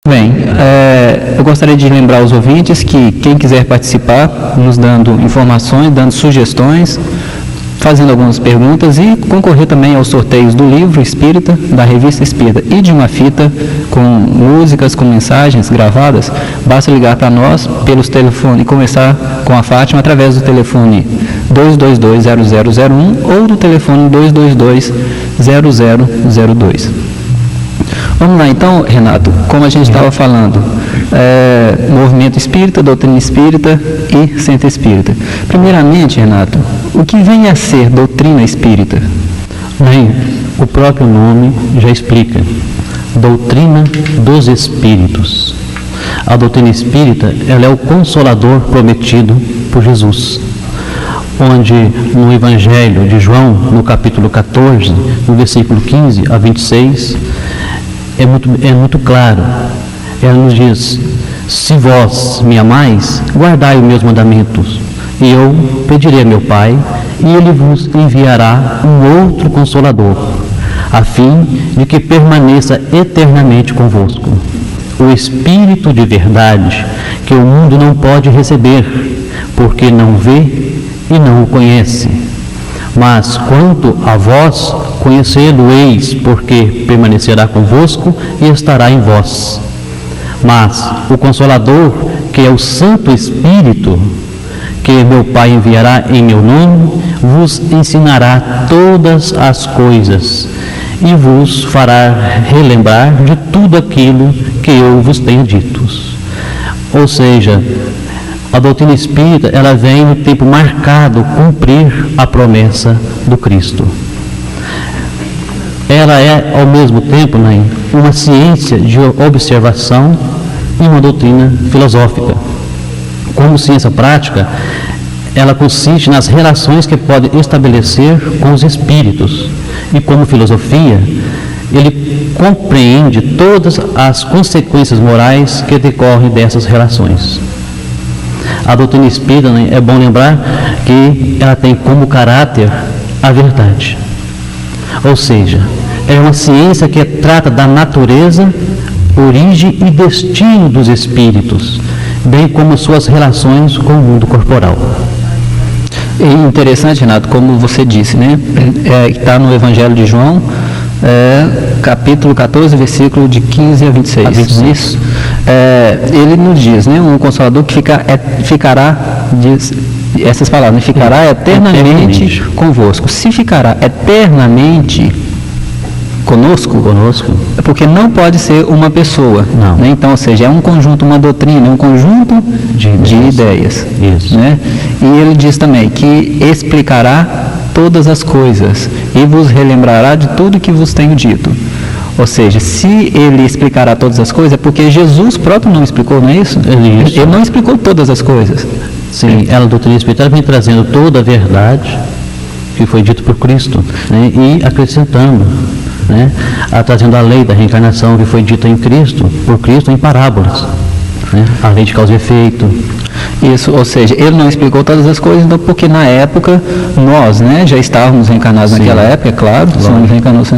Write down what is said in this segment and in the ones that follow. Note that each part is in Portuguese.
Bem, eu gostaria de lembrar aos ouvintes que quem quiser participar, nos dando informações, dando sugestões, fazendo algumas perguntas e concorrer também aos sorteios do livro Espírita, da Revista Espírita e de uma fita com músicas, com mensagens gravadas, basta ligar para nós pelos telefones e conversar com a Fátima através do telefone 222-0001 ou do telefone 222-0002. Vamos lá então, Renato, como a gente estava falando, movimento espírita, doutrina espírita e centro espírita. Primeiramente, Renato, o que vem a ser doutrina espírita? Bem, o próprio nome já explica. Doutrina dos Espíritos. A doutrina espírita, ela é o consolador prometido por Jesus, onde no Evangelho de João, no capítulo 14, no versículo 15 a 26, é muito claro. Ela nos diz: se vós me amais, guardai os meus mandamentos, e eu pedirei a meu Pai, e Ele vos enviará um outro Consolador, a fim de que permaneça eternamente convosco. O Espírito de verdade, que o mundo não pode receber, porque não vê e não o conhece. Mas quanto a vós, conhecê-lo-eis, porque permanecerá convosco e estará em vós. Mas o Consolador, que é o Santo Espírito, que meu Pai enviará em meu nome, vos ensinará todas as coisas e vos fará relembrar de tudo aquilo que eu vos tenho dito. Ou seja, a doutrina espírita, ela vem no tempo marcado cumprir a promessa do Cristo. Ela é, ao mesmo tempo, uma ciência de observação e uma doutrina filosófica. Como ciência prática, ela consiste nas relações que pode estabelecer com os espíritos. E como filosofia, ele compreende todas as consequências morais que decorrem dessas relações. A doutrina espírita, é bom lembrar que ela tem como caráter a verdade. Ou seja, é uma ciência que trata da natureza, origem e destino dos espíritos, bem como suas relações com o mundo corporal. É interessante, Renato, como você disse, está no Evangelho de João, capítulo 14, versículo de 15 a 26. Isso. Ele nos diz, um Consolador que ficará, diz essas palavras, ficará eternamente convosco. Se ficará eternamente conosco, é porque não pode ser uma pessoa. Não. Então, ou seja, é um conjunto, uma doutrina, um conjunto de ideias. Isso. E ele diz também que explicará todas as coisas e vos relembrará de tudo que vos tenho dito. Ou seja, se ele explicará todas as coisas, é porque Jesus próprio não explicou, não é isso? Ele não explicou todas as coisas. Sim, ela, a doutrina espírita, vem trazendo toda a verdade que foi dito por Cristo, e acrescentando, trazendo a lei da reencarnação que foi dita por Cristo em parábolas, a lei de causa e efeito. Isso, ou seja, ele não explicou todas as coisas, porque na época nós, já estávamos reencarnados. Sim. Naquela época, é claro, somos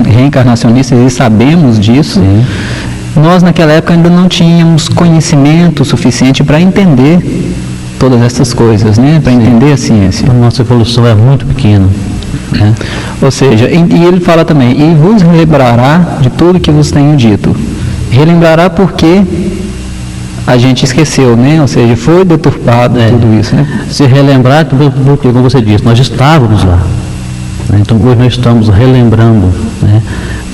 reencarnacionistas e sabemos disso. Sim. Nós naquela época ainda não tínhamos conhecimento suficiente para entender todas essas coisas, para entender a ciência. A nossa evolução é muito pequena. Ou seja, e ele fala também, e vos relembrará de tudo que vos tenho dito. Relembrará porque a gente esqueceu, ou seja, foi deturpado tudo isso. Se relembrar, porque, como você disse, nós estávamos lá. Então, hoje nós estamos relembrando,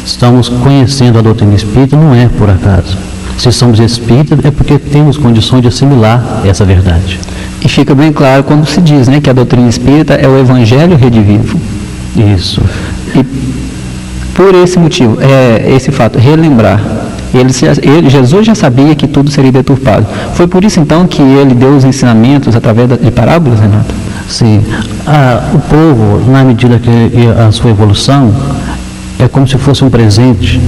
estamos conhecendo a doutrina espírita, não é por acaso. Se somos espíritas, é porque temos condições de assimilar essa verdade. E fica bem claro quando se diz, que a doutrina espírita é o Evangelho redivivo. Isso. E por esse motivo, esse fato, relembrar, Jesus já sabia que tudo seria deturpado. Foi por isso então que ele deu os ensinamentos através de parábolas, Renato? Sim. O povo, na medida que a sua evolução, é como se fosse um presente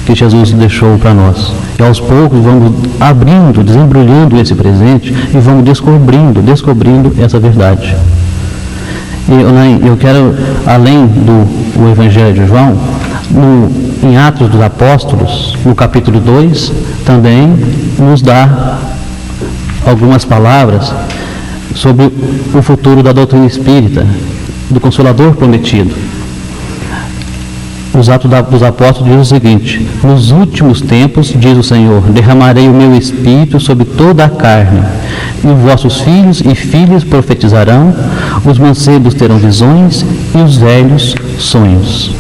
que Jesus deixou para nós. E aos poucos vamos abrindo, desembrulhando esse presente e vamos descobrindo essa verdade. E eu quero, além do Evangelho de João, em Atos dos Apóstolos, no capítulo 2, também nos dá algumas palavras sobre o futuro da doutrina espírita, do Consolador prometido. Os Atos dos Apóstolos diz o seguinte: nos últimos tempos, diz o Senhor, derramarei o meu Espírito sobre toda a carne, e os vossos filhos e filhas profetizarão, os mancebos terão visões, e os velhos sonhos.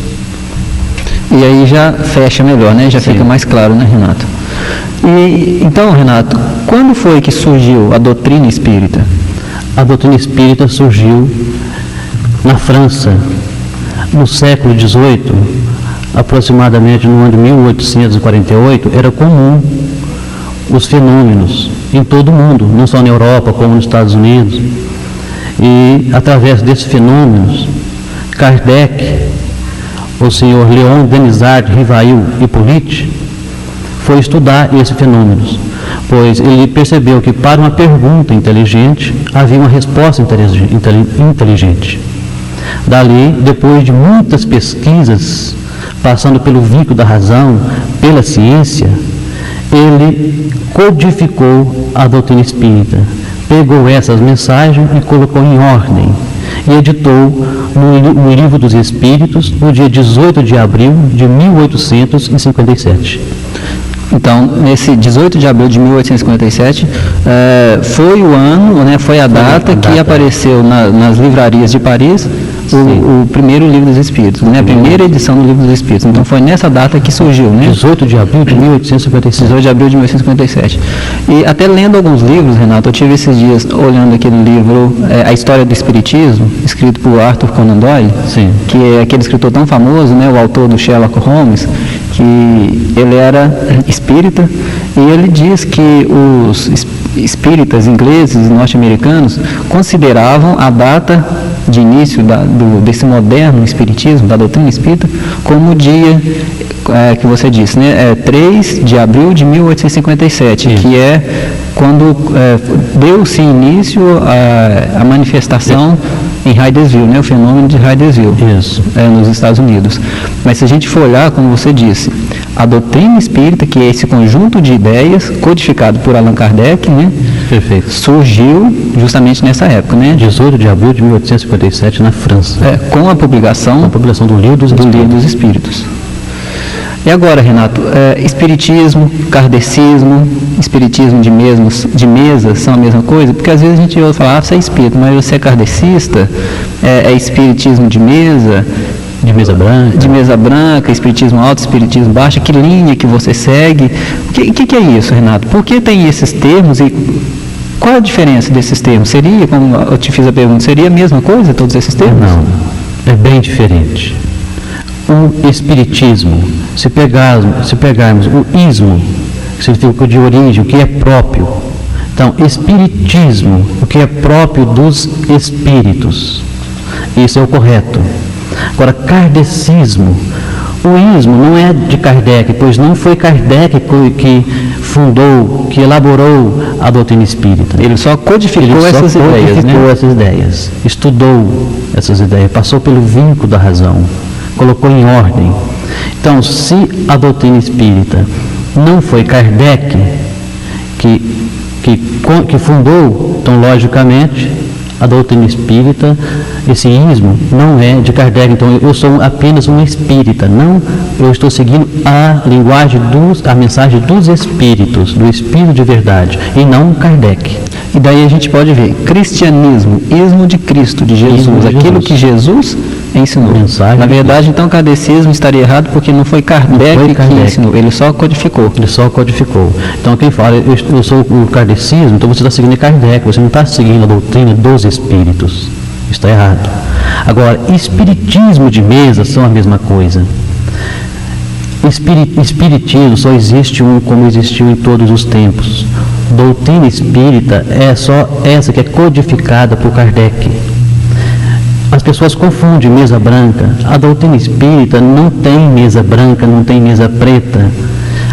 E aí já fecha melhor, né? Já fica mais claro, né, Renato? E então, Renato, quando foi que surgiu a doutrina espírita? A doutrina espírita surgiu na França, no século XVIII, aproximadamente no ano de 1848, era comum os fenômenos em todo o mundo, não só na Europa, como nos Estados Unidos. E, através desses fenômenos, Kardec, o senhor Leon Denisard Rivail Hippolyte, foi estudar esses fenômenos, pois ele percebeu que para uma pergunta inteligente havia uma resposta inteligente. Dali, depois de muitas pesquisas, passando pelo vinco da razão, pela ciência, ele codificou a doutrina espírita, pegou essas mensagens e colocou em ordem, e editou no Livro dos Espíritos, no dia 18 de abril de 1857. Então, nesse 18 de abril de 1857, foi o ano, né, foi a data que apareceu nas livrarias de Paris o primeiro Livro dos Espíritos, né, a primeira edição do Livro dos Espíritos. Então, foi nessa data que surgiu, né? 18 de abril de 1857. 18 de abril de 1857. E até lendo alguns livros, Renato, eu tive esses dias olhando aquele livro, A História do Espiritismo, escrito por Arthur Conan Doyle, Sim. que é aquele escritor tão famoso, né, o autor do Sherlock Holmes, que ele era espírita, e ele diz que os espíritas ingleses e norte-americanos consideravam a data de início desse moderno espiritismo, da doutrina espírita, como o dia que você disse, né? 3 de abril de 1857, que é quando deu-se início à manifestação em Hydesville, né? O fenômeno de Hydesville, nos Estados Unidos. Mas se a gente for olhar, como você disse, a doutrina espírita, que é esse conjunto de ideias codificado por Allan Kardec, né? Perfeito. Surgiu justamente nessa época, né? 18 de abril de 1857, na França. Com a publicação do Livro dos Espíritos. E agora, Renato, espiritismo, kardecismo, espiritismo de mesa são a mesma coisa? Porque às vezes a gente ouve falar, você é espírita, mas você é kardecista, é espiritismo de mesa? De mesa branca. De mesa branca, espiritismo alto, espiritismo baixo, que linha que você segue? O que é isso, Renato? Por que tem esses termos e qual a diferença desses termos? Seria, como eu te fiz a pergunta, seria a mesma coisa, todos esses termos? Não, é bem diferente. O espiritismo, se pegarmos o ismo, que significa de origem, o que é próprio. Então, espiritismo, o que é próprio dos espíritos. Isso é o correto. Agora, kardecismo, o ismo não é de Kardec, pois não foi Kardec que fundou, que elaborou a doutrina espírita. Ele só codificou essas ideias, estudou essas ideias, passou pelo vinco da razão, colocou em ordem. Então, se a doutrina espírita não foi Kardec que fundou, então, logicamente, a doutrina espírita, esse ismo, não é de Kardec. Então, eu sou apenas um espírita. Não, eu estou seguindo a linguagem, a mensagem dos espíritos, do espírito de verdade, e não Kardec. E daí a gente pode ver, cristianismo, ismo de Cristo, de Jesus, aquilo que Jesus ensinou. Mensagem. Na verdade, então, o kardecismo estaria errado porque não foi Kardec que ensinou, ele só codificou. Então, quem fala, eu sou o kardecismo, então você está seguindo Kardec, você não está seguindo a doutrina dos espíritos. Está errado. Agora, espiritismo de mesa são a mesma coisa. Espiritismo só existe um como existiu em todos os tempos. Doutrina espírita é só essa que é codificada por Kardec. As pessoas confundem mesa branca. A doutrina espírita não tem mesa branca, não tem mesa preta.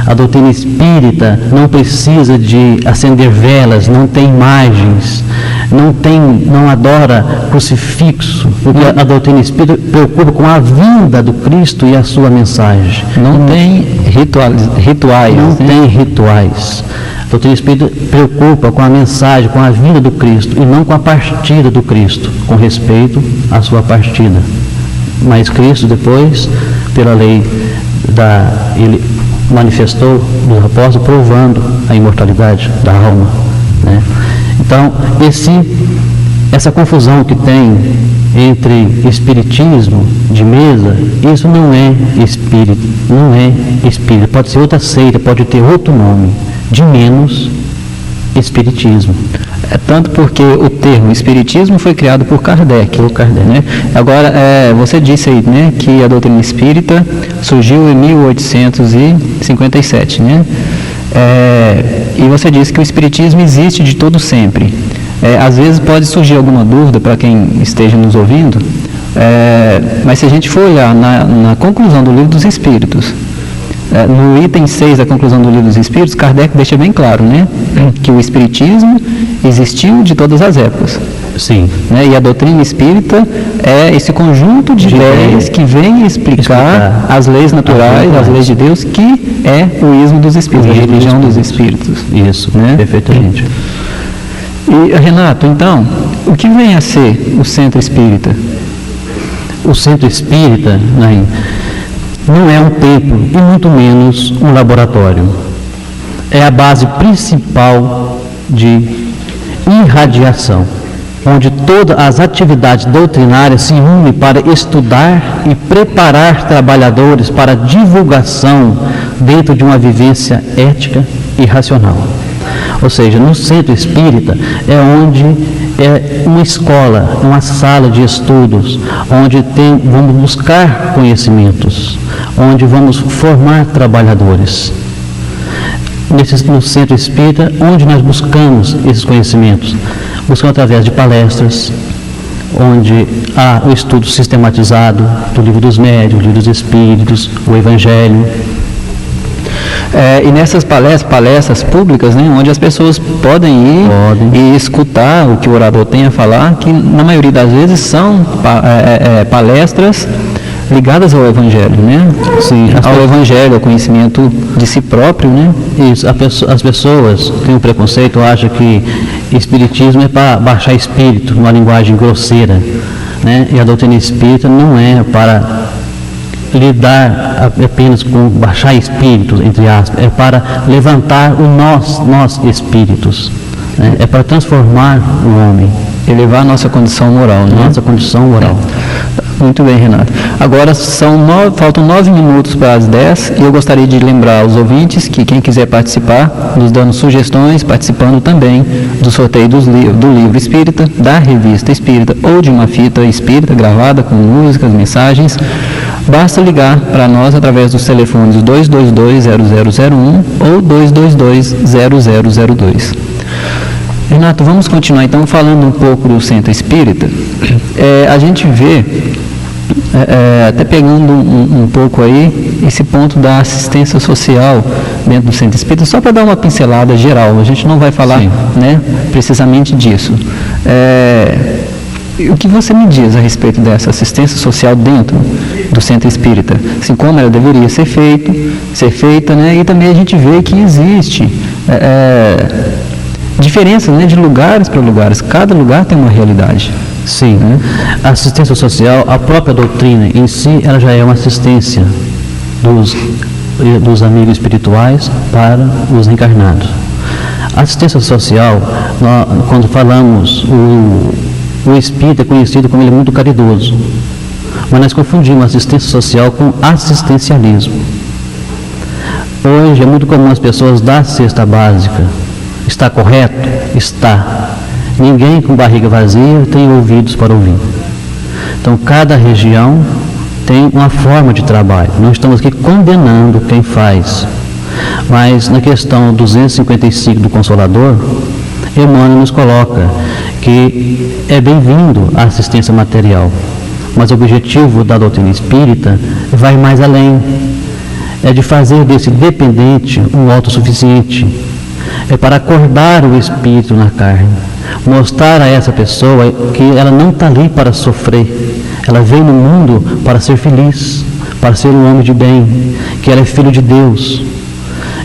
A doutrina espírita não precisa de acender velas, não tem imagens, não adora crucifixo, porque a doutrina espírita preocupa com a vinda do Cristo e a sua mensagem. Não tem rituais. Não tem rituais. A doutrina espírita preocupa com a mensagem, com a vinda do Cristo, e não com a partida do Cristo, com respeito à sua partida. Mas Cristo depois, pela lei ele manifestou dos apóstolos, provando a imortalidade da alma, né? Então, essa confusão que tem entre espiritismo de mesa, isso não é espírito, pode ser outra seita, pode ter outro nome, de menos espiritismo. É tanto porque o termo espiritismo foi criado por Kardec. Né? Agora, você disse aí, né, que a doutrina espírita surgiu em 1857, né? E você disse que o espiritismo existe de todo sempre. Às vezes pode surgir alguma dúvida para quem esteja nos ouvindo, mas se a gente for olhar na conclusão do Livro dos Espíritos, no item 6 da conclusão do Livro dos Espíritos, Kardec deixa bem claro, né, que o espiritismo existiu de todas as épocas. Sim. Né, e a doutrina espírita é esse conjunto de ideias que vem explicar as leis naturais, as leis de Deus, que é o ismo dos espíritos, a religião dos espíritos. Isso, né? Perfeitamente. E, Renato, então, o que vem a ser o centro espírita? O centro espírita, não é um templo e muito menos um laboratório. É a base principal de irradiação, onde todas as atividades doutrinárias se unem para estudar e preparar trabalhadores para a divulgação dentro de uma vivência ética e racional. Ou seja, no centro espírita é uma escola, uma sala de estudos, onde vamos buscar conhecimentos, onde vamos formar trabalhadores. No centro espírita, onde nós buscamos esses conhecimentos? Buscamos através de palestras, onde há o estudo sistematizado do Livro dos Médiuns, o Livro dos Espíritos, o Evangelho. E nessas palestras públicas, né, onde as pessoas podem ir e escutar o que o orador tem a falar, que na maioria das vezes são palestras ligadas ao Evangelho, né? Sim, ao Evangelho, ao conhecimento de si próprio, né? Isso, as pessoas têm um preconceito, acham que espiritismo é para baixar espírito, numa linguagem grosseira, né? E a doutrina espírita não é para lidar apenas com baixar espíritos, entre aspas, é para levantar nós espíritos, né? É para transformar o homem, elevar a nossa condição moral, né? Nossa condição moral. Muito bem, Renato. Agora faltam 9 minutos para as 10 e eu gostaria de lembrar aos ouvintes que quem quiser participar, nos dando sugestões, participando também do sorteio do livro espírita, da revista espírita ou de uma fita espírita gravada com músicas, mensagens, basta ligar para nós através dos telefones 222-0001 ou 222-0002. Renato, vamos continuar então falando um pouco do centro espírita. A gente vê, até pegando um pouco aí, esse ponto da assistência social dentro do centro espírita, só para dar uma pincelada geral, a gente não vai falar, né, precisamente disso. O que você me diz a respeito dessa assistência social dentro do centro espírita? Assim, como ela deveria ser feita, né? E também a gente vê que existe diferenças, né, de lugares para lugares. Cada lugar tem uma realidade. Sim, né? A assistência social, a própria doutrina em si, ela já é uma assistência dos amigos espirituais para os encarnados. A assistência social, quando falamos, o espírito é conhecido como ele é muito caridoso, mas nós confundimos assistência social com assistencialismo. Hoje é muito comum as pessoas dar cesta básica. Está correto? Está. Ninguém com barriga vazia tem ouvidos para ouvir. Então, cada região tem uma forma de trabalho. Não estamos aqui condenando quem faz. Mas, na questão 255 do Consolador, Emmanuel nos coloca que é bem-vindo a assistência material. Mas o objetivo da doutrina espírita vai mais além. É de fazer desse dependente um autossuficiente. é para acordar o espírito na carne, mostrar a essa pessoa que ela não está ali para sofrer, ela veio no mundo para ser feliz, para ser um homem de bem, que ela é filho de Deus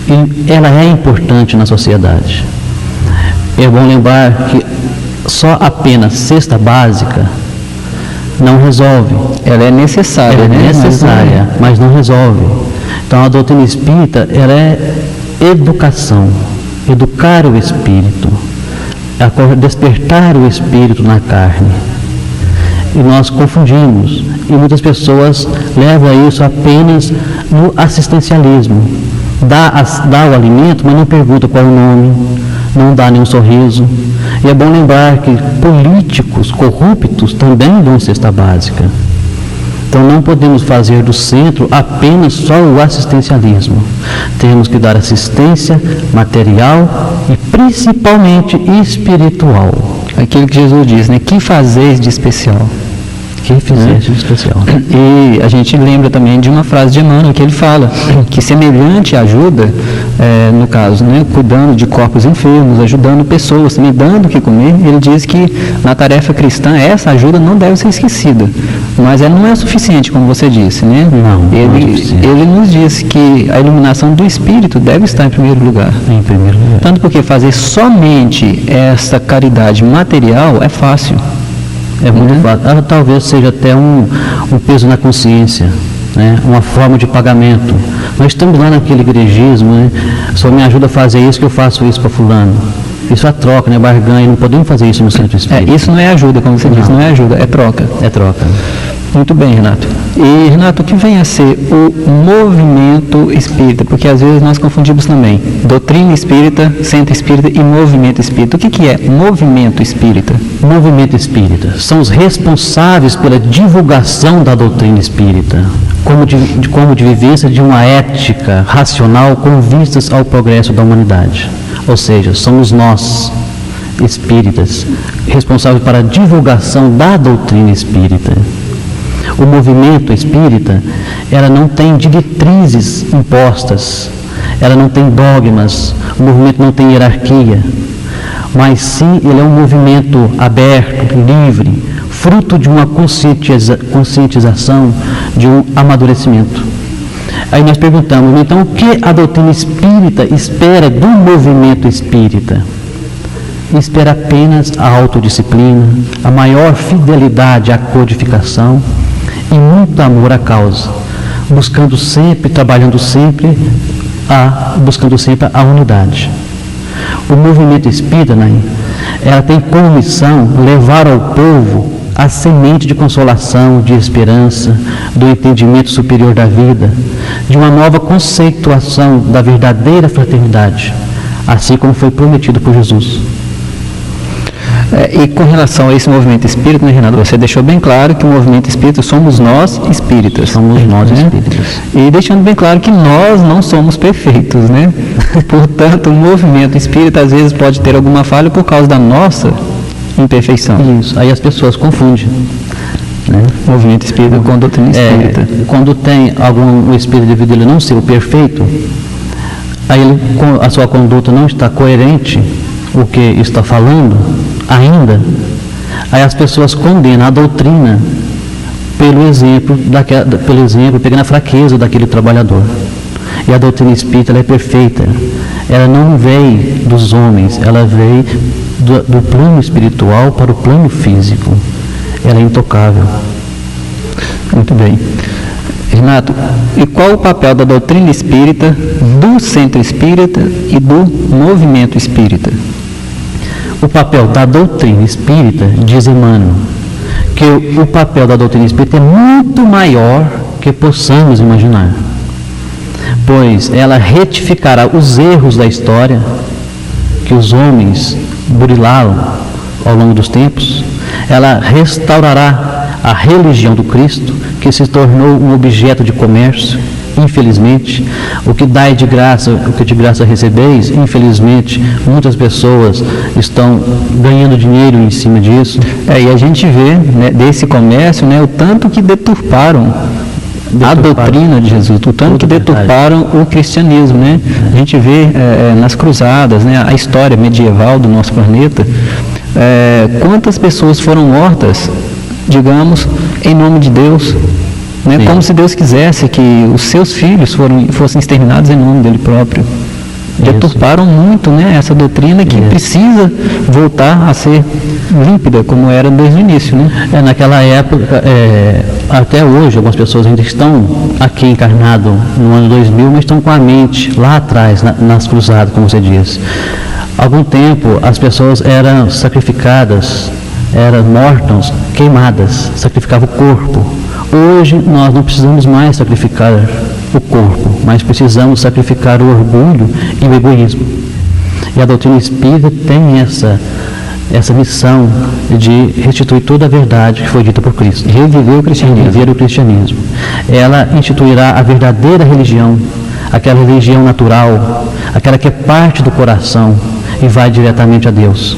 e ela é importante na sociedade. É bom lembrar que só apenas cesta básica não resolve. Ela é necessária, ela é necessária, mas não resolve. Então a doutrina espírita, ela é educação, educar o espírito, despertar o espírito na carne. E nós confundimos, e muitas pessoas levam isso apenas no assistencialismo. Dá o alimento, mas não pergunta qual é o nome, não dá nenhum sorriso. E é bom lembrar que políticos corruptos também dão cesta básica. Então não podemos fazer do centro apenas só o assistencialismo. Temos que dar assistência material e principalmente espiritual. Aquilo que Jesus diz, né? Que fazeis de especial? Que fizeste de especial. E a gente lembra também de uma frase de Emmanuel que ele fala que semelhante ajuda, no caso, né, cuidando de corpos enfermos, ajudando pessoas, também dando o que comer, ele diz que na tarefa cristã essa ajuda não deve ser esquecida, mas ela não é suficiente, como você disse, né? Não, ele nos diz que a iluminação do Espírito deve estar em primeiro lugar. Em primeiro lugar. Tanto porque fazer somente essa caridade material é fácil. É muito fácil. Ela talvez seja até um peso na consciência, né? Uma forma de pagamento. Nós estamos lá naquele igrejismo, né? Só me ajuda a fazer isso que eu faço isso para fulano. Isso é troca, né? Barganha, não podemos fazer isso no centro espírita. Isso não é ajuda, como você disse, não é ajuda, é troca. É troca. Muito bem, Renato. E, Renato, o que vem a ser o movimento espírita? Porque às vezes nós confundimos também doutrina espírita, centro espírita e movimento espírita. O que é movimento espírita? Movimento espírita são os responsáveis pela divulgação da doutrina espírita, como de vivência de uma ética racional com vistas ao progresso da humanidade. Ou seja, somos nós, espíritas, responsáveis para a divulgação da doutrina espírita. O movimento espírita, ela não tem diretrizes impostas, ela não tem dogmas, o movimento não tem hierarquia, mas sim ele é um movimento aberto, livre, fruto de uma conscientização, de um amadurecimento. Aí nós perguntamos, então o que a doutrina espírita espera do movimento espírita? Espera apenas a autodisciplina, a maior fidelidade à codificação e muito amor à causa, buscando sempre a unidade. O movimento espírita, ela tem como missão levar ao povo a semente de consolação, de esperança, do entendimento superior da vida, de uma nova conceituação da verdadeira fraternidade, assim como foi prometido por Jesus. E com relação a esse movimento espírita, né, Renato, você deixou bem claro que o movimento espírita somos nós espíritas. Somos nós espíritas. E deixando bem claro que nós não somos perfeitos, né? Portanto, o movimento espírita às vezes pode ter alguma falha por causa da nossa imperfeição. Isso, aí as pessoas confundem, né? Movimento espírita com doutrina espírita. Quando tem o espírito de vida ele não ser o perfeito, aí a sua conduta não está coerente, o que está falando ainda, aí as pessoas condenam a doutrina pelo exemplo, pegando a fraqueza daquele trabalhador. E a doutrina espírita, ela é perfeita, ela não veio dos homens, ela veio do plano espiritual para o plano físico, ela é intocável. Muito bem. Renato, e qual o papel da doutrina espírita, do centro espírita e do movimento espírita? O papel da doutrina espírita, diz Emmanuel, que o papel da doutrina espírita é muito maior que possamos imaginar, pois ela retificará os erros da história que os homens burilaram ao longo dos tempos, ela restaurará a religião do Cristo, que se tornou um objeto de comércio. Infelizmente, o que dai de graça, o que de graça recebeis, infelizmente, muitas pessoas estão ganhando dinheiro em cima disso. E a gente vê, né, desse comércio, né, o tanto que deturparam a doutrina de Jesus, o tanto que deturparam o cristianismo, né? A gente vê nas cruzadas, né, a história medieval do nosso planeta, quantas pessoas foram mortas, digamos, em nome de Deus, né? Como se Deus quisesse que os seus filhos fossem exterminados em nome dele próprio. Deturparam muito, né, essa doutrina que precisa voltar a ser límpida, como era desde o início, né? Naquela época, até hoje, algumas pessoas ainda estão aqui encarnadas no ano 2000, mas estão com a mente lá atrás, nas cruzadas, como você disse. Há algum tempo, as pessoas eram sacrificadas, eram mortas, queimadas, sacrificavam o corpo. Hoje, nós não precisamos mais sacrificar o corpo, mas precisamos sacrificar o orgulho e o egoísmo. E a doutrina espírita tem essa missão de restituir toda a verdade que foi dita por Cristo. Reviver o cristianismo. Ela instituirá a verdadeira religião, aquela religião natural, aquela que é parte do coração e vai diretamente a Deus.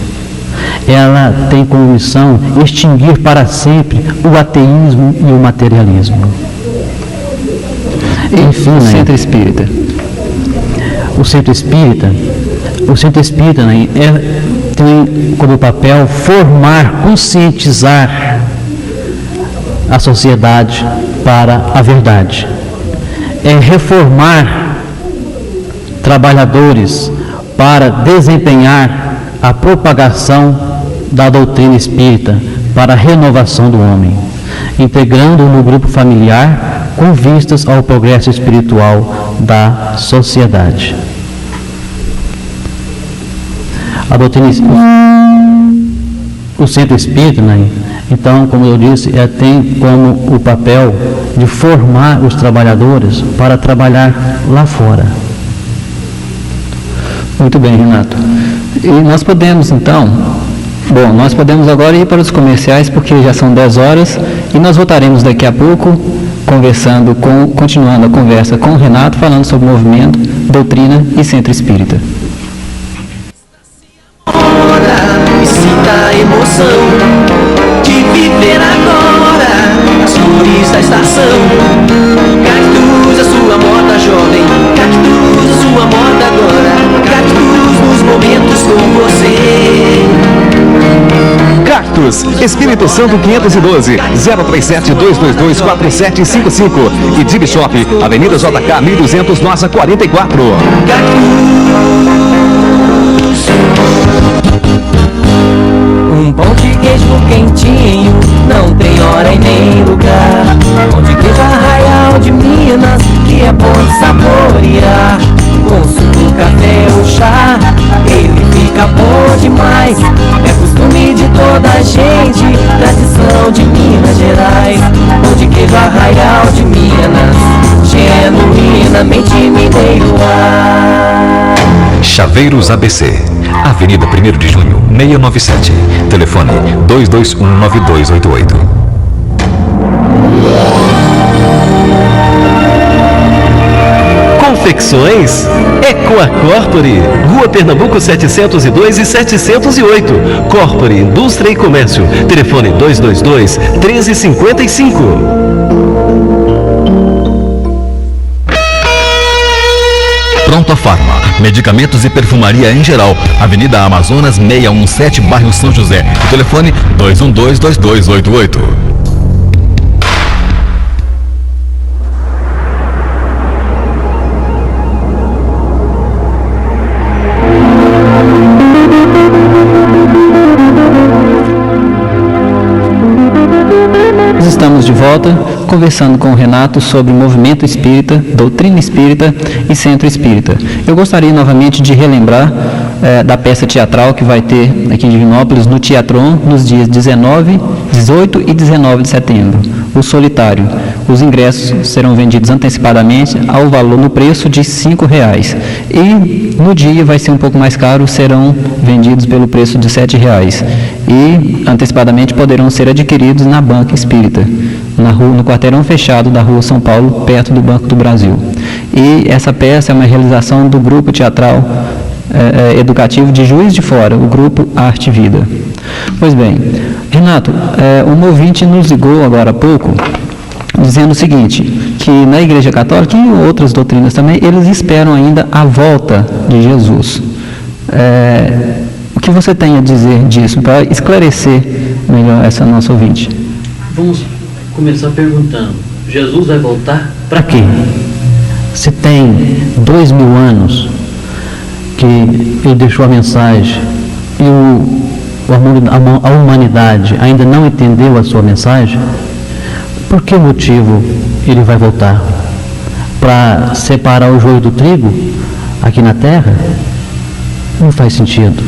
Ela tem como missão extinguir para sempre o ateísmo e o materialismo. Enfim, o Centro Espírita. O Centro Espírita, né, tem como papel formar, conscientizar a sociedade para a verdade. É reformar trabalhadores para desempenhar a propagação da doutrina espírita para a renovação do homem, integrando-o no grupo familiar com vistas ao progresso espiritual da sociedade. A doutrina espírita, o Centro Espírita, né, então, como eu disse, tem como o papel de formar os trabalhadores para trabalhar lá fora. Muito bem, Renato. E nós podemos, então, nós podemos agora ir para os comerciais, porque já são 10 horas, e nós voltaremos daqui a pouco, continuando a conversa com o Renato, falando sobre movimento, doutrina e Centro Espírita. E sinta a emoção de viver agora as cores da estação. Cactus, a sua moda jovem. Cactus, a sua moda agora. Cactus nos momentos com você. Cactus, Espírito Santo 512, 037-222-4755 e Dig Shop, Avenida JK 1200, Nossa 44. Um pão de queijo quentinho, não tem hora e nem lugar. Pão de queijo Arraial de Minas, que é bom de saborear. Com suco, café ou chá, ele fica bom demais. É costume de toda a gente, tradição de Minas Gerais. Pão de queijo Arraial de Minas, genuinamente mineiro. Chaveiros ABC, Avenida 1º de Junho, 697, telefone 2219288. Confecções Ecoa Corpore, Rua Pernambuco 702 e 708, Corpore, Indústria e Comércio, telefone 222-1355. Pronto Farma, medicamentos e perfumaria em geral, Avenida Amazonas 617, bairro São José, telefone 212-2288. Estamos de volta conversando com o Renato sobre movimento espírita, doutrina espírita e centro espírita. Eu gostaria novamente de relembrar da peça teatral que vai ter aqui em Divinópolis, no Teatron, nos dias 18 e 19 de setembro, O Solitário. Os ingressos serão vendidos antecipadamente ao valor, no preço de R$5. E no dia vai ser um pouco mais caro, serão vendidos pelo preço de R$7. E antecipadamente poderão ser adquiridos na Banca Espírita, no quarteirão fechado da Rua São Paulo, perto do Banco do Brasil. E essa peça é uma realização do grupo teatral educativo de Juiz de Fora, o grupo Arte e Vida. Pois bem, Renato, um ouvinte nos ligou agora há pouco, dizendo o seguinte, que na Igreja Católica e em outras doutrinas também, eles esperam ainda a volta de Jesus. O que você tem a dizer disso, para esclarecer melhor essa nossa ouvinte? Vamos começar perguntando, Jesus vai voltar para quê? Se tem 2000 anos que ele deixou a mensagem e a humanidade ainda não entendeu a sua mensagem, por que motivo ele vai voltar? Para separar o joio do trigo aqui na terra? Não faz sentido.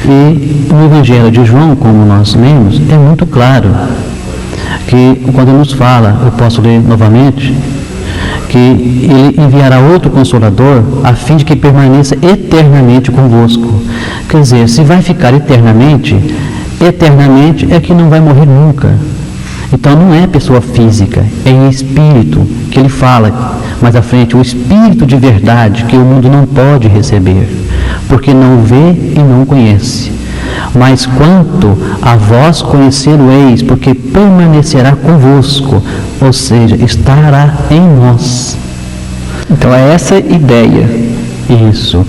E no Evangelho de João, como nós lemos, é muito claro que quando nos fala, eu posso ler novamente, que ele enviará outro Consolador a fim de que permaneça eternamente convosco. Quer dizer, se vai ficar eternamente é que não vai morrer nunca. Então não é pessoa física, é em espírito que ele fala mais à frente, o espírito de verdade que o mundo não pode receber, porque não vê e não conhece. Mas quanto a vós conhecê-lo-eis, porque permanecerá convosco, ou seja, estará em nós. Então é essa ideia. Isso.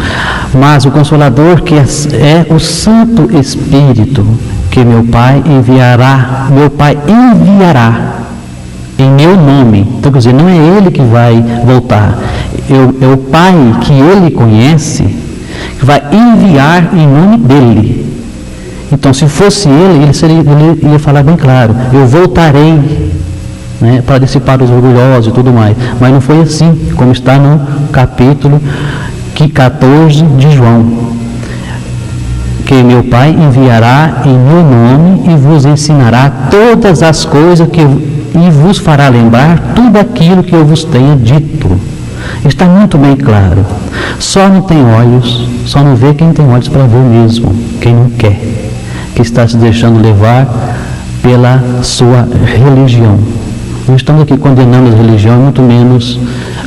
Mas o Consolador, que é o Santo Espírito, que meu Pai enviará em meu nome. Então, quer dizer, não é ele que vai voltar, é o Pai que ele conhece, que vai enviar em nome dele. Então, se fosse ele ia falar bem claro, eu voltarei, né, para dissipar os orgulhosos e tudo mais. Mas não foi assim, como está no capítulo 14 de João. Que meu Pai enviará em meu nome e vos ensinará todas as coisas e vos fará lembrar tudo aquilo que eu vos tenha dito. Está muito bem claro. Só não tem olhos, só não vê quem tem olhos para ver mesmo, quem não quer, que está se deixando levar pela sua religião. Não estamos aqui condenando a religião, muito menos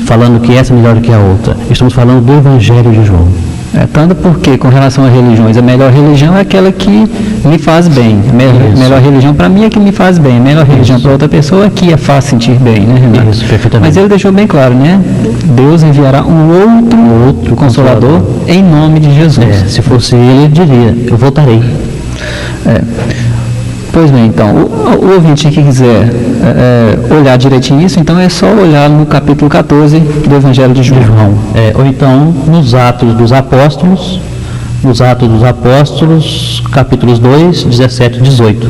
falando que essa é melhor do que a outra. Estamos falando do Evangelho de João. Tanto porque, com relação a religiões, a melhor religião é aquela que me faz bem. A melhor religião para mim é que me faz bem. A melhor religião para outra pessoa é que a faz sentir bem, né, Renato? Isso, perfeitamente. Mas ele deixou bem claro, né? Deus enviará um outro Consolador em nome de Jesus. Se fosse ele diria, eu voltarei. Pois bem, então, o ouvinte que quiser olhar direitinho isso, então é só olhar no capítulo 14 do Evangelho de João. Ou então nos Atos dos Apóstolos, capítulos 2, 17 e 18.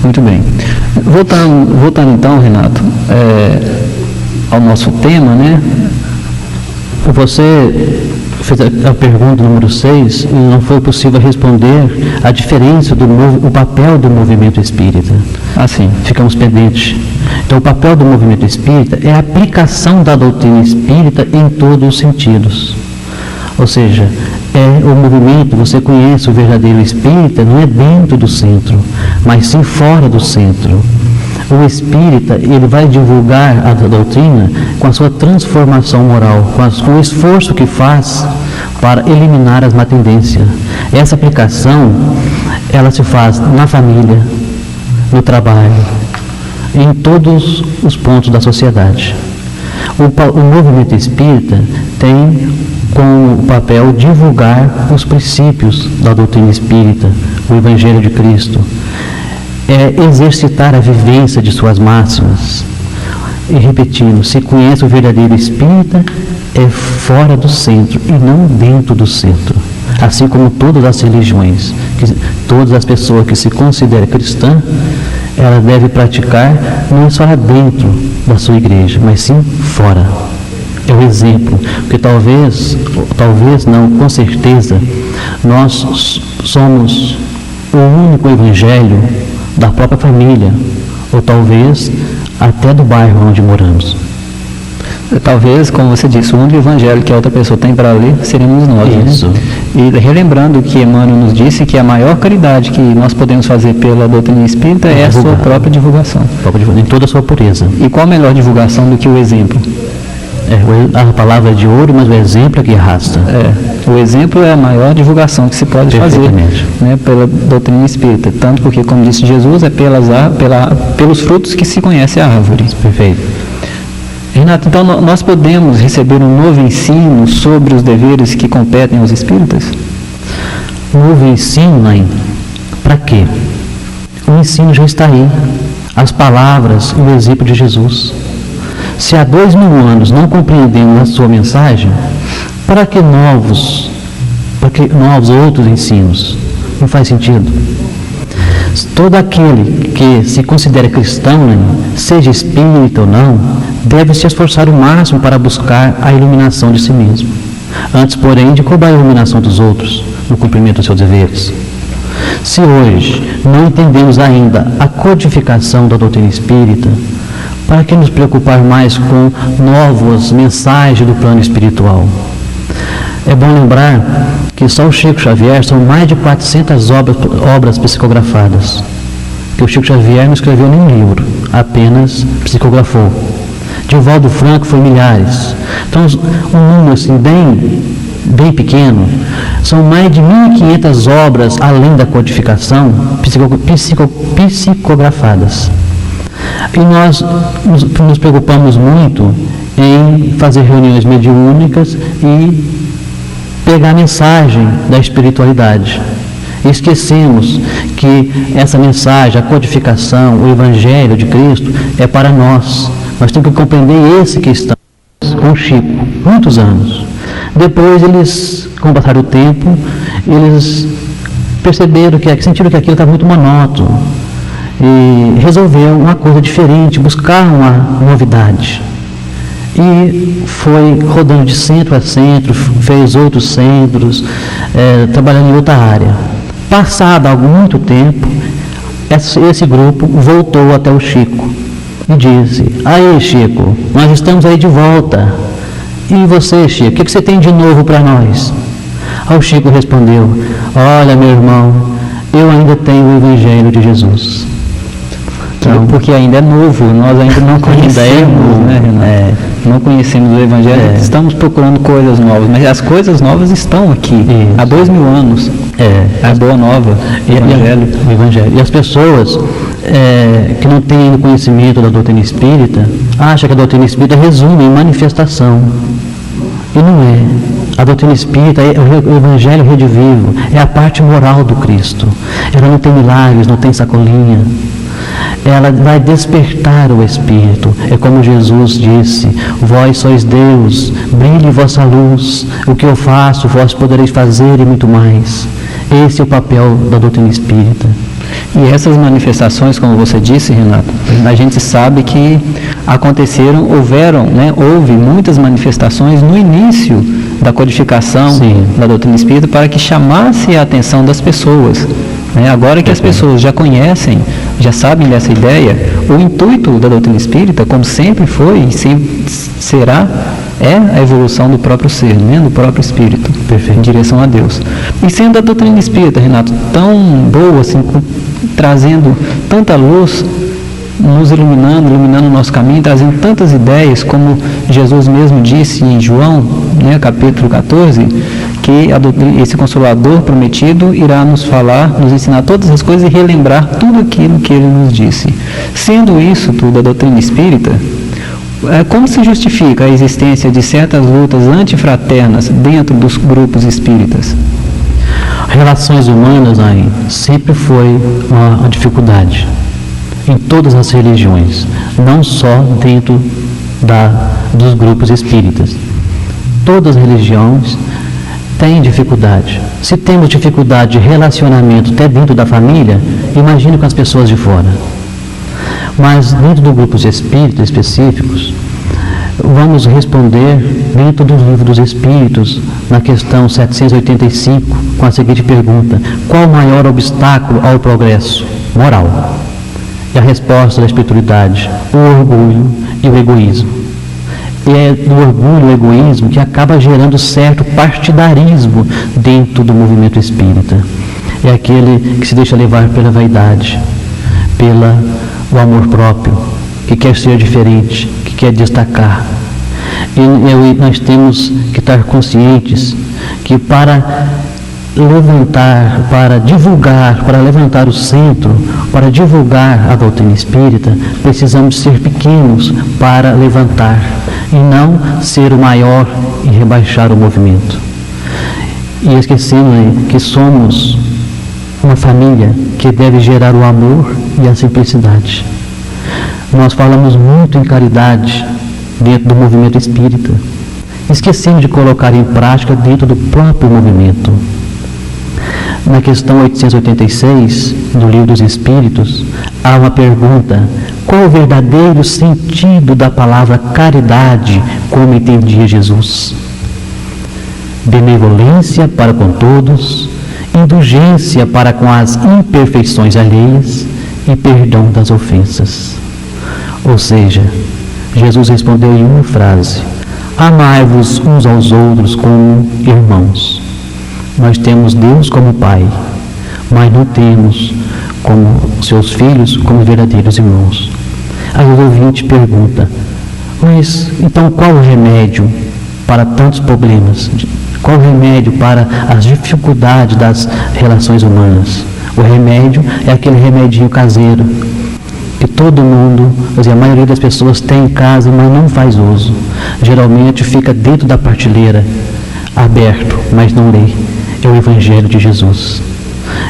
Muito bem. Voltando então, Renato, ao nosso tema, né? Você fez a pergunta número 6 e não foi possível responder a diferença o papel do movimento espírita. Sim. Ficamos pendentes. Então, o papel do movimento espírita é a aplicação da doutrina espírita em todos os sentidos. Ou seja, é o movimento, você conhece o verdadeiro espírita, não é dentro do centro, mas sim fora do centro. O espírita, ele vai divulgar a doutrina com a sua transformação moral, com o esforço que faz para eliminar as má tendências. Essa aplicação, ela se faz na família, no trabalho, em todos os pontos da sociedade. O movimento espírita tem como papel divulgar os princípios da doutrina espírita, o Evangelho de Cristo. É exercitar a vivência de suas máximas. E repetindo, se conhece o verdadeiro espírita, é fora do centro e não dentro do centro. Assim como todas as religiões, todas as pessoas que se consideram cristã, ela deve praticar não só dentro da sua igreja, mas sim fora. É o exemplo, porque talvez não, com certeza, nós somos o único evangelho da própria família, ou talvez até do bairro onde moramos. Talvez, como você disse, o único evangelho que a outra pessoa tem para ler seremos nós. Isso. Né? E relembrando que Emmanuel nos disse que a maior caridade que nós podemos fazer pela doutrina espírita é a sua própria divulgação. Em toda a sua pureza. E qual a melhor divulgação do que o exemplo? A palavra é de ouro, mas o exemplo é que arrasta. O exemplo é a maior divulgação que se pode fazer, né, pela doutrina espírita. Tanto porque, como disse Jesus, é pelos frutos que se conhece a árvore. Perfeito. Renato, então nós podemos receber um novo ensino sobre os deveres que competem aos espíritas? Novo ensino, mãe? Para quê? O ensino já está aí. As palavras e o exemplo de Jesus. Se há 2000 anos não compreendemos a sua mensagem, para que novos outros ensinos? Não faz sentido. Todo aquele que se considera cristão, seja espírita ou não, deve se esforçar o máximo para buscar a iluminação de si mesmo, antes, porém, de cobrar a iluminação dos outros no cumprimento dos seus deveres. Se hoje não entendemos ainda a codificação da doutrina espírita, para que nos preocupar mais com novas mensagens do plano espiritual? É bom lembrar que só o Chico Xavier são mais de 400 obras psicografadas. Que o Chico Xavier não escreveu nenhum livro, apenas psicografou. Divaldo Franco foi milhares. Então, um número assim, bem pequeno, são mais de 1.500 obras, além da codificação, psicografadas. E nós nos preocupamos muito em fazer reuniões mediúnicas e pegar a mensagem da espiritualidade. Esquecemos que essa mensagem, a codificação, o Evangelho de Cristo é para nós. Nós temos que compreender esse que estamos com o Chico, muitos anos. Depois eles, com o passar do tempo, eles perceberam sentiram que aquilo estava muito monótono e resolveram uma coisa diferente, buscar uma novidade. E foi rodando de centro a centro, fez outros centros, trabalhando em outra área. Passado muito tempo, esse grupo voltou até o Chico e disse: "Aí, Chico, nós estamos aí de volta. E você, Chico, o que você tem de novo para nós?" Aí o Chico respondeu: "Olha, meu irmão, eu ainda tenho o Evangelho de Jesus." Então, porque ainda é novo, nós ainda não conhecemos, né, Renato? Não conhecemos o Evangelho, estamos procurando coisas novas, mas as coisas novas estão aqui, há 2000 anos. A boa nova, o Evangelho. E as pessoas que não têm conhecimento da doutrina espírita, acham que a doutrina espírita resume em manifestação. E não é. A doutrina espírita, o Evangelho redivivo, é a parte moral do Cristo. Ela não tem milagres, não tem sacolinha. Ela vai despertar o Espírito. É como Jesus disse: "Vós sois Deus, brilhe vossa luz. O que eu faço, vós podereis fazer e muito mais." Esse é o papel da doutrina espírita. E essas manifestações, como você disse, Renato, a gente sabe que houve muitas manifestações no início da codificação da doutrina espírita para que chamasse a atenção das pessoas. Agora que as pessoas já conhecem, já sabem dessa ideia, o intuito da doutrina espírita, como sempre foi e sempre será, é a evolução do próprio ser, do próprio espírito, em direção a Deus. E sendo a doutrina espírita, Renato, tão boa, assim, trazendo tanta luz, nos iluminando o nosso caminho, trazendo tantas ideias, como Jesus mesmo disse em João, capítulo 14, que esse Consolador prometido irá nos falar, nos ensinar todas as coisas e relembrar tudo aquilo que ele nos disse. Sendo isso tudo a doutrina espírita, como se justifica a existência de certas lutas antifraternas dentro dos grupos espíritas? Relações humanas sempre foi uma dificuldade em todas as religiões, não só dentro dos grupos espíritas. Todas as religiões têm dificuldade. Se temos dificuldade de relacionamento até dentro da família, imagine com as pessoas de fora. Mas dentro dos grupos espíritas específicos, vamos responder dentro do Livro dos Espíritos, na questão 785, com a seguinte pergunta: qual o maior obstáculo ao progresso moral? E a resposta da espiritualidade: o orgulho e o egoísmo. E é do orgulho e o egoísmo que acaba gerando certo partidarismo dentro do movimento espírita. É aquele que se deixa levar pela vaidade, pelo amor próprio, que quer ser diferente, que quer destacar. E nós temos que estar conscientes que para levantar, para divulgar, para levantar o centro, para divulgar a doutrina espírita, precisamos ser pequenos para levantar e não ser o maior e rebaixar o movimento. E esquecendo que somos uma família que deve gerar o amor e a simplicidade. Nós falamos muito em caridade dentro do movimento espírita, esquecendo de colocar em prática dentro do próprio movimento. Na questão 886 do Livro dos Espíritos, há uma pergunta: qual o verdadeiro sentido da palavra caridade, como entendia Jesus? Benevolência para com todos, indulgência para com as imperfeições alheias e perdão das ofensas. Ou seja, Jesus respondeu em uma frase: amai-vos uns aos outros como irmãos. Nós temos Deus como Pai, mas não temos como seus filhos como verdadeiros irmãos. Aí o ouvinte pergunta: mas então qual o remédio para tantos problemas? Qual o remédio para as dificuldades das relações humanas? O remédio é aquele remedinho caseiro que todo mundo, a maioria das pessoas tem em casa, mas não faz uso. Geralmente fica dentro da prateleira, aberto, mas não lê. É o Evangelho de Jesus.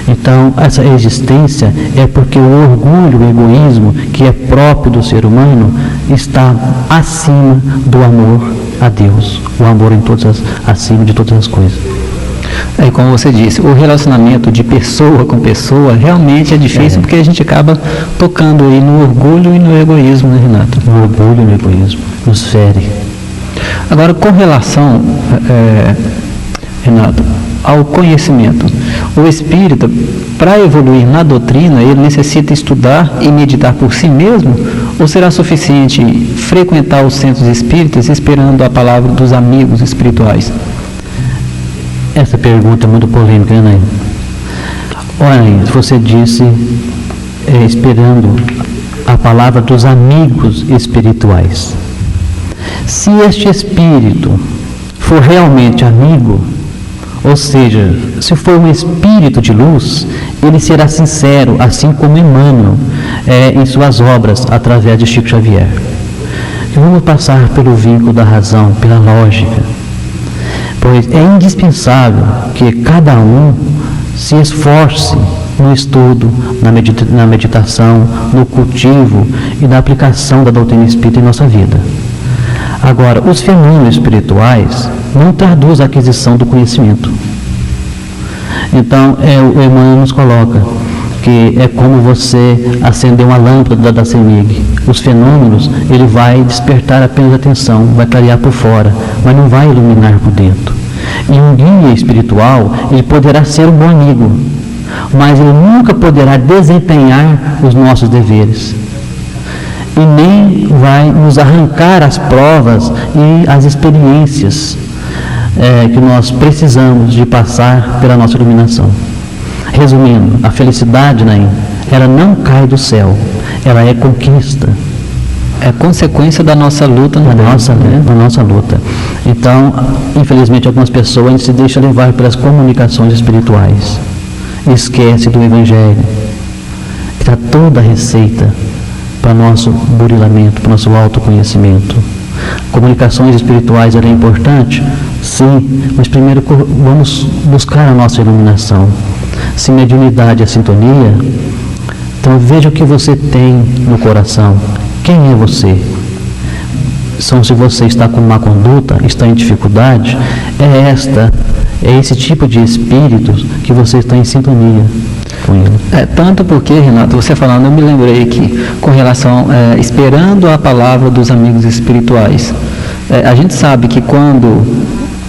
Então, essa existência é porque o orgulho, o egoísmo, que é próprio do ser humano, está acima do amor a Deus. O amor acima de todas as coisas. É como você disse, o relacionamento de pessoa com pessoa realmente é difícil, porque a gente acaba tocando aí no orgulho e no egoísmo, né, Renato? O orgulho e no egoísmo nos fere. Agora, com relação, Renato, ao conhecimento, o espírita, para evoluir na doutrina, ele necessita estudar e meditar por si mesmo, ou será suficiente frequentar os centros espíritas esperando a palavra dos amigos espirituais? Essa pergunta é muito polêmica, né? Olha, você disse esperando a palavra dos amigos espirituais. Se este espírito for realmente amigo, ou seja, se for um espírito de luz, ele será sincero, assim como Emmanuel em suas obras, através de Chico Xavier. E vamos passar pelo vínculo da razão, pela lógica. Pois é indispensável que cada um se esforce no estudo, na meditação, no cultivo e na aplicação da doutrina espírita em nossa vida. Agora, os fenômenos espirituais não traduzem a aquisição do conhecimento. Então, o Emmanuel nos coloca que é como você acender uma lâmpada da CEMIG. Os fenômenos, ele vai despertar apenas a atenção, vai clarear por fora, mas não vai iluminar por dentro. E um guia espiritual, ele poderá ser um bom amigo, mas ele nunca poderá desempenhar os nossos deveres. E nem vai nos arrancar as provas e as experiências que nós precisamos de passar pela nossa iluminação. Resumindo, a felicidade, ela não cai do céu, ela é conquista. É consequência da nossa luta. Da nossa luta. Então, infelizmente, algumas pessoas se deixam levar pelas comunicações espirituais. Esquece do Evangelho, que está toda a receita para nosso burilamento, para nosso autoconhecimento. Comunicações espirituais é importante? Sim, mas primeiro vamos buscar a nossa iluminação. Se mediunidade é sintonia, então veja o que você tem no coração. Quem é você? Se você está com má conduta, está em dificuldade, é esse tipo de espíritos que você está em sintonia com ele. Tanto porque, Renato, você falando, eu me lembrei que com relação, esperando a palavra dos amigos espirituais, a gente sabe que quando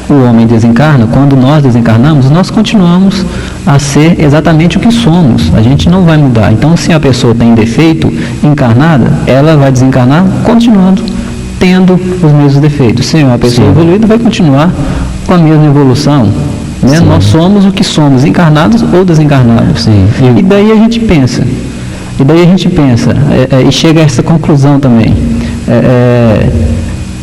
o homem desencarna, quando nós desencarnamos, nós continuamos a ser exatamente o que somos, a gente não vai mudar. Então, se a pessoa tem defeito encarnada, ela vai desencarnar continuando tendo os mesmos defeitos. Se uma pessoa evoluída, vai continuar com a mesma evolução. Né? Nós somos o que somos, encarnados ou desencarnados. E daí a gente pensa, e chega a essa conclusão também.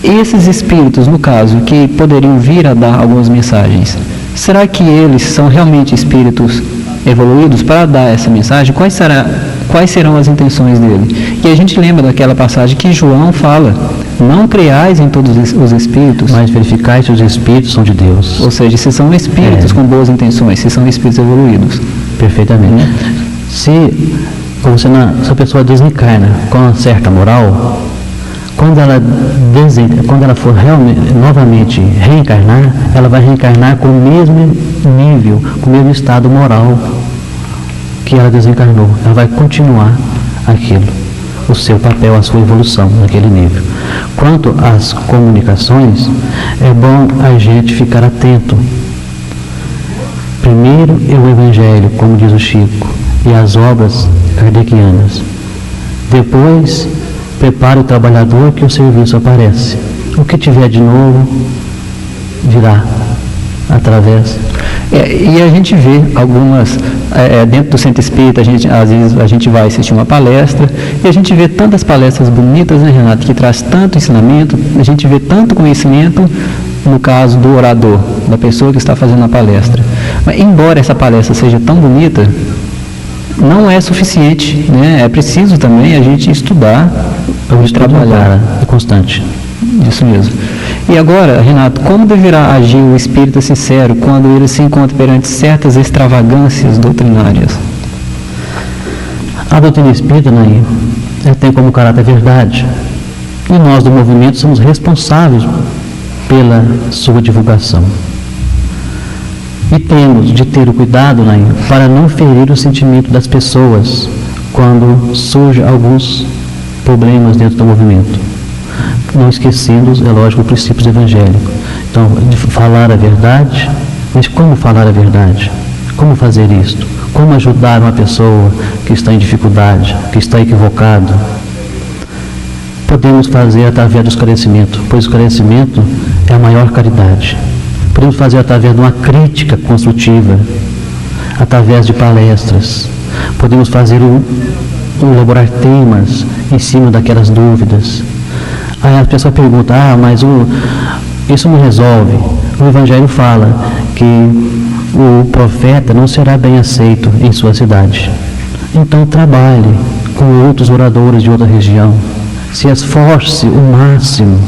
Esses espíritos, no caso, que poderiam vir a dar algumas mensagens, será que eles são realmente espíritos evoluídos para dar essa mensagem? Quais serão as intenções dele? E a gente lembra daquela passagem que João fala: não creais em todos os espíritos, Mas verificai se os espíritos são de Deus. ou seja, se são espíritos com boas intenções, se são espíritos evoluídos. Perfeitamente. Se a pessoa desencarna com uma certa moral, quando ela for realmente, novamente reencarnar, ela vai reencarnar com o mesmo nível, com o mesmo estado moral que ela desencarnou. Ela vai continuar aquilo, o seu papel, a sua evolução naquele nível. Quanto às comunicações, é bom a gente ficar atento. Primeiro é o Evangelho, como diz o Chico, e as obras kardecianas. Depois, prepare o trabalhador que o serviço aparece. O que tiver de novo, virá através. E a gente vê algumas, dentro do centro espírita, às vezes a gente vai assistir uma palestra, e a gente vê tantas palestras bonitas, né, Renato, que traz tanto ensinamento, a gente vê tanto conhecimento, no caso do orador, da pessoa que está fazendo a palestra. Mas, embora essa palestra seja tão bonita, não é suficiente, né? É preciso também a gente estudar, trabalhar. É constante. Isso mesmo. E agora, Renato, como deverá agir o espírita sincero quando ele se encontra perante certas extravagâncias doutrinárias? A doutrina espírita, Nair, tem como caráter a verdade. E nós do movimento somos responsáveis pela sua divulgação. E temos de ter o cuidado, Nair, para não ferir o sentimento das pessoas quando surgem alguns problemas dentro do movimento. Não esquecendo, é lógico, os princípios evangélicos. Então, de falar a verdade, mas como falar a verdade? Como fazer isto? Como ajudar uma pessoa que está em dificuldade, que está equivocado? Podemos fazer através do esclarecimento, pois o esclarecimento é a maior caridade. Podemos fazer através de uma crítica construtiva, através de palestras. Podemos fazer elaborar temas em cima daquelas dúvidas. Aí a pessoa pergunta: mas isso não resolve. O Evangelho fala que o profeta não será bem aceito em sua cidade. Então trabalhe com outros oradores de outra região. Se esforce o máximo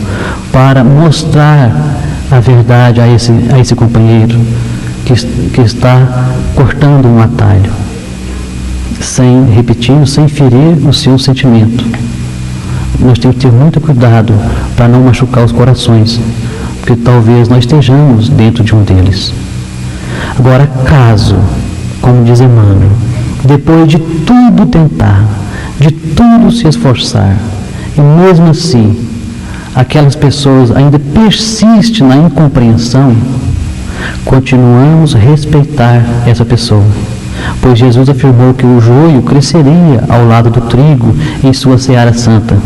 para mostrar a verdade a esse companheiro que está cortando um atalho, sem ferir o seu sentimento. Nós temos que ter muito cuidado para não machucar os corações, porque talvez nós estejamos dentro de um deles. Agora, caso, como diz Emmanuel, depois de tudo tentar, de tudo se esforçar, e mesmo assim, aquelas pessoas ainda persistem na incompreensão, continuamos a respeitar essa pessoa, pois Jesus afirmou que o joio cresceria ao lado do trigo em sua seara santa.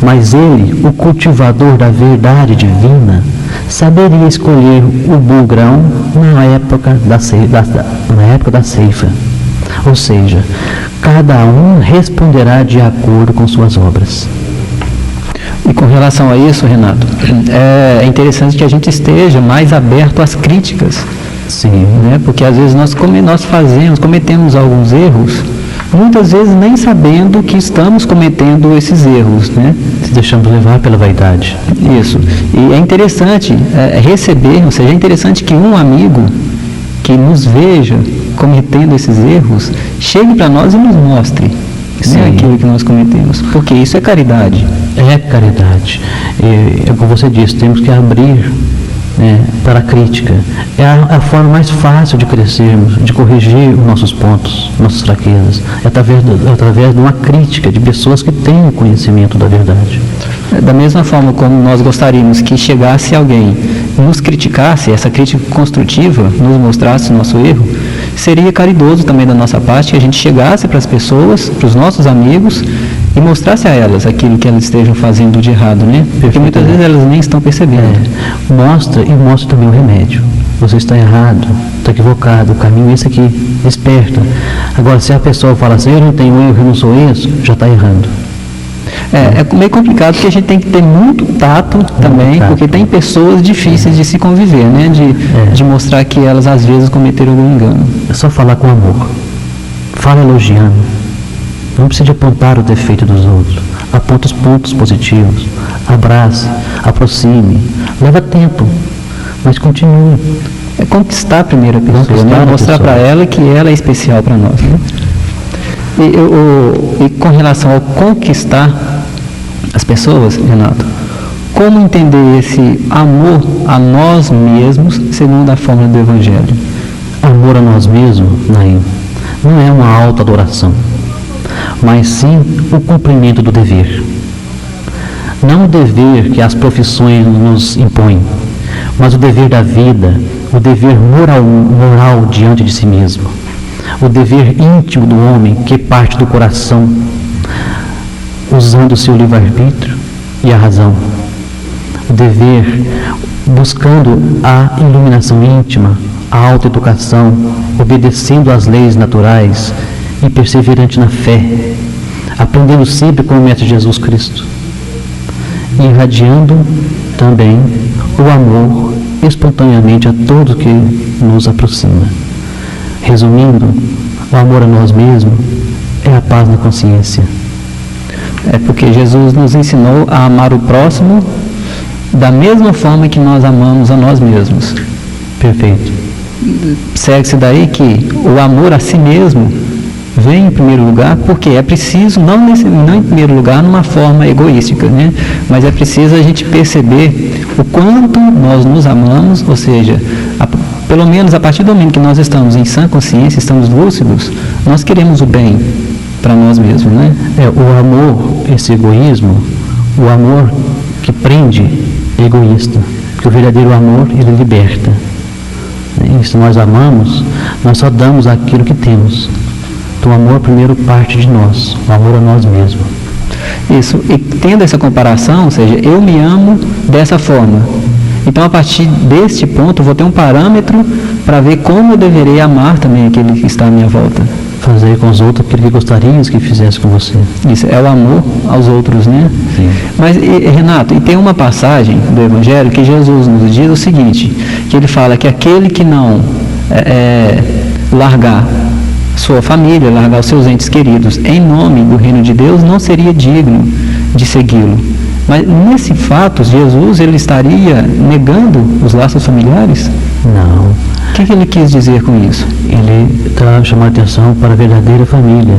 Mas ele, o cultivador da verdade divina, saberia escolher o bom grão na época da ceifa. Ou seja, cada um responderá de acordo com suas obras. E com relação a isso, Renato, é interessante que a gente esteja mais aberto às críticas. Sim. Né? Porque às vezes nós cometemos alguns erros, muitas vezes nem sabendo que estamos cometendo esses erros, né? Se deixamos levar pela vaidade. Isso. E é interessante receber, ou seja, é interessante que um amigo que nos veja cometendo esses erros chegue para nós e nos mostre aquilo que nós cometemos, porque isso é caridade. É caridade. E, como você disse, temos que abrir para a crítica. É a forma mais fácil de crescermos, de corrigir os nossos pontos, nossas fraquezas. É através de uma crítica de pessoas que têm conhecimento da verdade. Da mesma forma como nós gostaríamos que chegasse alguém e nos criticasse, essa crítica construtiva nos mostrasse o nosso erro, seria caridoso também da nossa parte que a gente chegasse para as pessoas, para os nossos amigos, e mostrasse a elas aquilo que elas estejam fazendo de errado, né? Porque muitas vezes elas nem estão percebendo. Mostra também o remédio. Você está errado, está equivocado, o caminho é esse aqui, desperta. Agora, se a pessoa fala assim: eu não tenho erro, eu não sou isso, já está errando. É meio complicado porque a gente tem que ter muito tato também, porque tem pessoas difíceis de se conviver, né? De mostrar que elas às vezes cometeram algum engano. É só falar com amor. Fala elogiando. Não precisa de apontar o defeito dos outros. Aponta os pontos positivos. Abrace, aproxime. Leva tempo, mas continue. É conquistar a primeira pessoa, né? Mostrar para ela que ela é especial para nós, né? E com relação ao conquistar as pessoas, Renato, como entender esse amor a nós mesmos segundo a fórmula do Evangelho? Amor a nós mesmos, Naim, não é uma autoadoração, mas sim o cumprimento do dever. Não o dever que as profissões nos impõem, mas o dever da vida, o dever moral diante de si mesmo. O dever íntimo do homem que parte do coração, usando o seu livre-arbítrio e a razão. O dever buscando a iluminação íntima, a autoeducação, obedecendo às leis naturais e perseverante na fé, aprendendo sempre com o Mestre Jesus Cristo, e irradiando também o amor espontaneamente a todo que nos aproxima. Resumindo, o amor a nós mesmos é a paz na consciência. É porque Jesus nos ensinou a amar o próximo da mesma forma que nós amamos a nós mesmos. Perfeito. Segue-se daí que o amor a si mesmo vem em primeiro lugar, porque é preciso, não em primeiro lugar numa forma egoística, né? Mas é preciso a gente perceber o quanto nós nos amamos, ou seja, pelo menos a partir do momento que nós estamos em sã consciência, estamos lúcidos, nós queremos o bem para nós mesmos, né? O amor, esse egoísmo, o amor que prende é egoísta, porque o verdadeiro amor, ele liberta. E se nós amamos, nós só damos aquilo que temos. Então o amor primeiro parte de nós, o amor a nós mesmos. Isso, e tendo essa comparação, ou seja, eu me amo dessa forma. Então, a partir deste ponto, eu vou ter um parâmetro para ver como eu deverei amar também aquele que está à minha volta. Fazer com os outros aquilo que gostarias que fizesse com você. Isso, é o amor aos outros, né? Sim. Mas, Renato, e tem uma passagem do Evangelho que Jesus nos diz o seguinte, que ele fala que aquele que não largar sua família, largar os seus entes queridos em nome do reino de Deus, não seria digno de segui-lo. Mas nesse fato, Jesus ele estaria negando os laços familiares? Não. O que ele quis dizer com isso? Ele está chamando a atenção para a verdadeira família.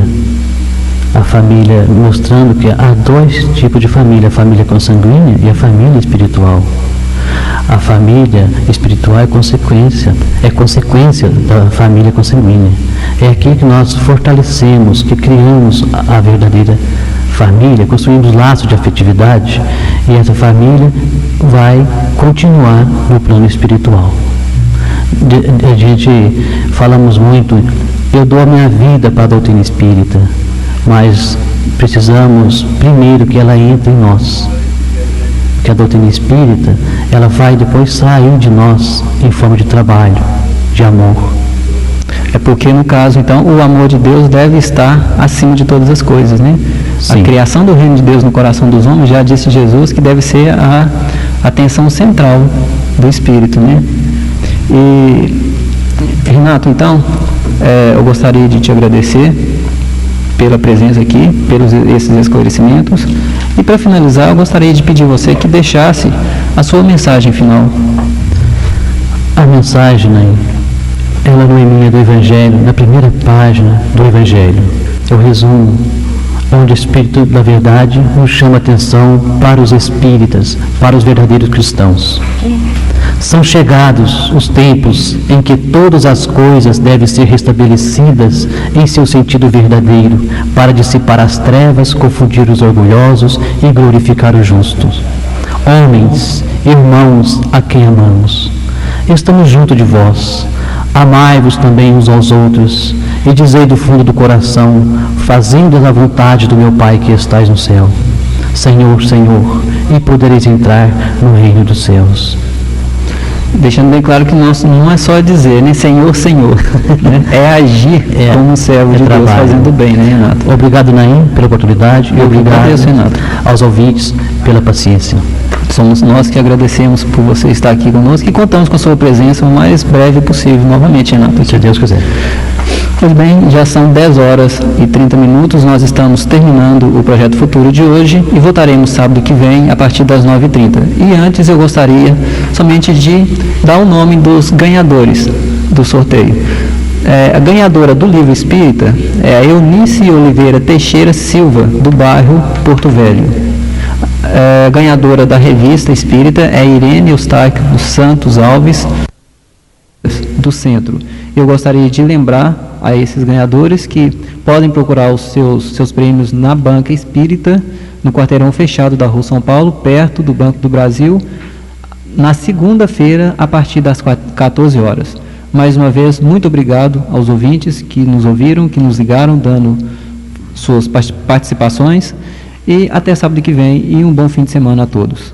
A família, mostrando que há dois tipos de família, a família consanguínea e a família espiritual. A família espiritual é consequência da família consanguínea. É aqui que nós fortalecemos, que criamos a verdadeira família, construímos laços de afetividade, e essa família vai continuar no plano espiritual. A gente falamos muito, eu dou a minha vida para a doutrina espírita, mas precisamos primeiro que ela entre em nós. Que a doutrina espírita, ela vai depois sair de nós em forma de trabalho, de amor. É porque, no caso, então, o amor de Deus deve estar acima de todas as coisas, né? Sim. A criação do reino de Deus no coração dos homens, já disse Jesus, que deve ser a atenção central do Espírito, né? E, Renato, então, eu gostaria de te agradecer pela presença aqui, pelos esses esclarecimentos. E, para finalizar, eu gostaria de pedir a você que deixasse a sua mensagem final. A mensagem, né? Ela não é minha, do Evangelho, na primeira página do Evangelho. Eu resumo, onde o Espírito da Verdade nos chama a atenção para os espíritas, para os verdadeiros cristãos. São chegados os tempos em que todas as coisas devem ser restabelecidas em seu sentido verdadeiro, para dissipar as trevas, confundir os orgulhosos e glorificar os justos. Homens, irmãos a quem amamos, estamos junto de vós. Amai-vos também uns aos outros, e dizei do fundo do coração, fazendo a vontade do meu Pai que estais no céu. Senhor, Senhor, e podereis entrar no reino dos céus. Deixando bem claro que nós não é só dizer, né, Senhor, Senhor, né? É agir como um servo de Deus fazendo bem, né, Renato? Obrigado, Naim, pela oportunidade, e obrigado agradeço, Renato, aos ouvintes pela paciência. Somos nós que agradecemos por você estar aqui conosco e contamos com a sua presença o mais breve possível novamente, Renato. Se Deus quiser. Pois bem, já são 10 horas e 30 minutos, nós estamos terminando o Projeto Futuro de hoje e voltaremos sábado que vem a partir das 9h30. E antes eu gostaria somente de dar o nome dos ganhadores do sorteio. A ganhadora do livro espírita é a Eunice Oliveira Teixeira Silva, do bairro Porto Velho. A ganhadora da revista espírita é Irene Eustáquio dos Santos Alves, do Centro. Eu gostaria de lembrar a esses ganhadores que podem procurar os seus prêmios na Banca Espírita, no quarteirão fechado da Rua São Paulo, perto do Banco do Brasil, na segunda-feira, a partir das 14 horas. Mais uma vez, muito obrigado aos ouvintes que nos ouviram, que nos ligaram, dando suas participações, e até sábado que vem, e um bom fim de semana a todos.